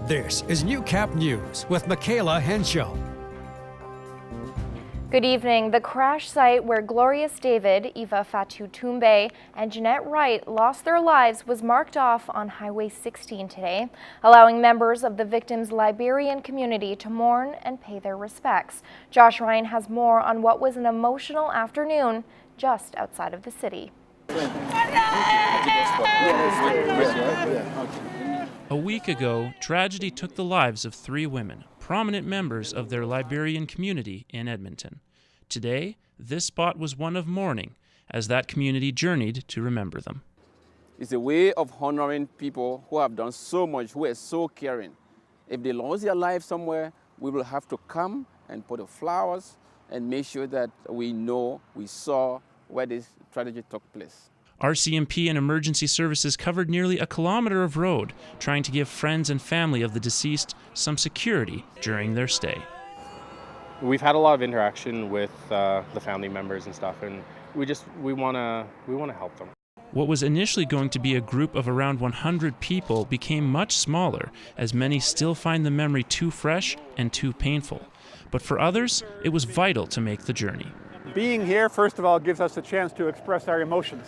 This is Newcap News with Michaela Henshaw. Good evening. The crash site where Glorious David, Eva Fatu Tumbe, and Jeanette Wright lost their lives was marked off on Highway 16 today, allowing members of the victims' Liberian community to mourn and pay their respects. Josh Ryan has more on what was an emotional afternoon just outside of the city. A week ago, tragedy took the lives of 3 women, prominent members of their Liberian community in Edmonton. Today, this spot was one of mourning as that community journeyed to remember them. It's a way of honoring people who have done so much, who are so caring. If they lost their life somewhere, we will have to come and put the flowers and make sure that we know, we saw where this tragedy took place. RCMP and emergency services covered nearly a kilometer of road, trying to give friends and family of the deceased some security during their stay. We've had a lot of interaction with the family members and stuff, and we want to help them. What was initially going to be a group of around 100 people became much smaller, as many still find the memory too fresh and too painful. But for others, it was vital to make the journey. Being here, first of all, gives us a chance to express our emotions.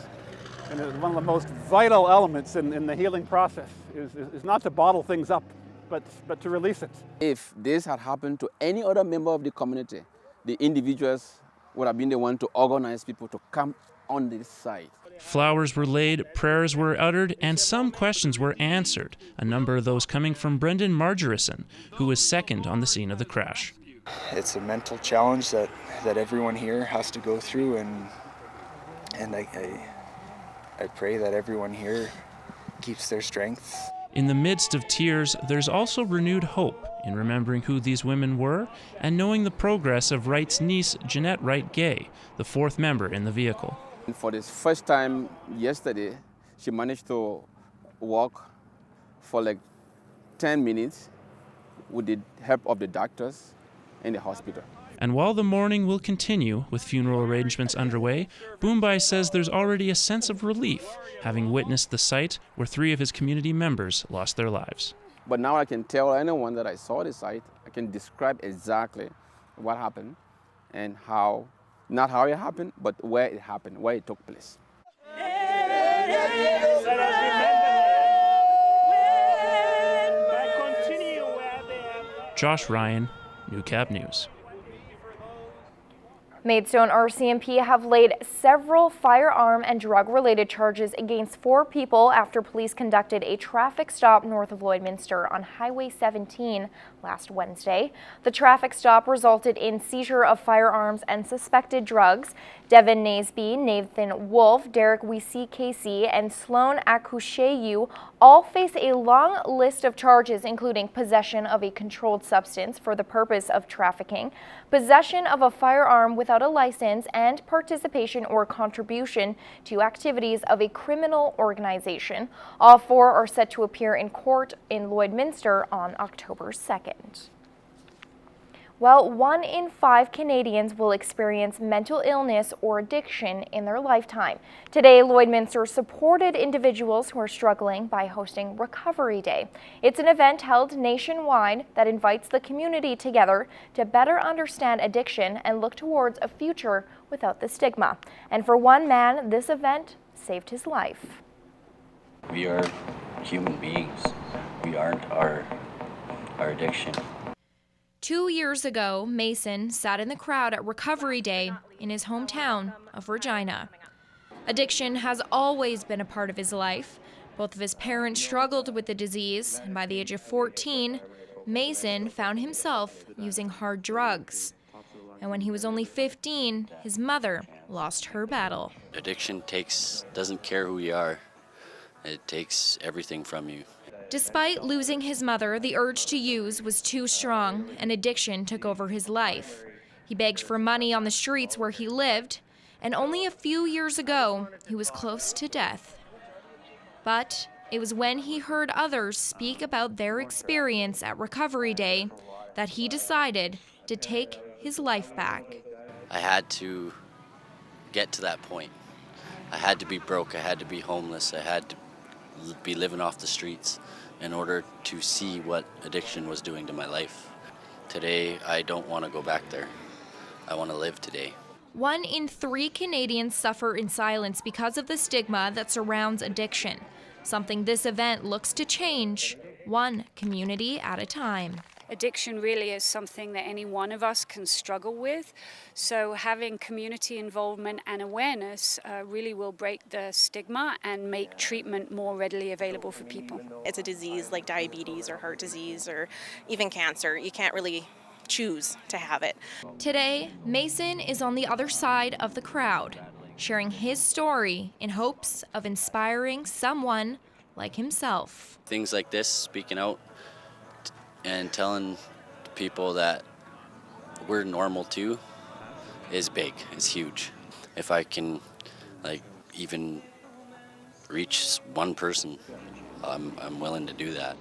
And it's one of the most vital elements in the healing process is not to bottle things up, but to release it. If this had happened to any other member of the community, the individuals would have been the one to organize people to come on this side. Flowers were laid, prayers were uttered, and some questions were answered, a number of those coming from Brendan Margerison, who was second on the scene of the crash. It's a mental challenge that everyone here has to go through, and I pray that everyone here keeps their strength. In the midst of tears, there's also renewed hope in remembering who these women were and knowing the progress of Wright's niece, Jeanette Wright-Gay, the 4th member in the vehicle. For the first time yesterday, she managed to walk for like 10 minutes with the help of the doctors in the hospital. And while the mourning will continue with funeral arrangements underway, Boombai says there's already a sense of relief, having witnessed the site where 3 of his community members lost their lives. But now I can tell anyone that I saw the site, I can describe exactly what happened and how, not how it happened, but where it happened, where it took place. Josh Ryan, Newcap News. Maidstone RCMP have laid several firearm and drug-related charges against 4 people after police conducted a traffic stop north of Lloydminster on Highway 17 last Wednesday. The traffic stop resulted in seizure of firearms and suspected drugs. Devin Naseby, Nathan Wolf, Derek CKSA, and Sloan Akusheyu all face a long list of charges, including possession of a controlled substance for the purpose of trafficking, possession of a firearm without a license, and participation or contribution to activities of a criminal organization. All 4 are set to appear in court in Lloydminster on October 2nd. Well, 1 in 5 Canadians will experience mental illness or addiction in their lifetime. Today, Lloydminster supported individuals who are struggling by hosting Recovery Day. It's an event held nationwide that invites the community together to better understand addiction and look towards a future without the stigma. And for one man, this event saved his life. We are human beings. We aren't our addiction. 2 years ago, Mason sat in the crowd at Recovery Day in his hometown of Regina. Addiction has always been a part of his life. Both of his parents struggled with the disease, and by the age of 14, Mason found himself using hard drugs. And when he was only 15, his mother lost her battle. Addiction doesn't care who you are. It takes everything from you. Despite losing his mother, the urge to use was too strong, and addiction took over his life. He begged for money on the streets where he lived, and only a few years ago, he was close to death. But it was when he heard others speak about their experience at Recovery Day that he decided to take his life back. I had to get to that point. I had to be broke. I had to be homeless. I had to be living off the streets in order to see what addiction was doing to my life. Today, I don't want to go back there. I want to live today. 1 in 3 Canadians suffer in silence because of the stigma that surrounds addiction, something this event looks to change, one community at a time. Addiction really is something that any one of us can struggle with, so having community involvement and awareness really will break the stigma and make treatment more readily available for people. It's a disease like diabetes or heart disease or even cancer. You can't really choose to have it. Today, Mason is on the other side of the crowd, sharing his story in hopes of inspiring someone like himself. Things like this, speaking out and telling people that we're normal too, is big, is huge. If I can even reach one person, I'm willing to do that.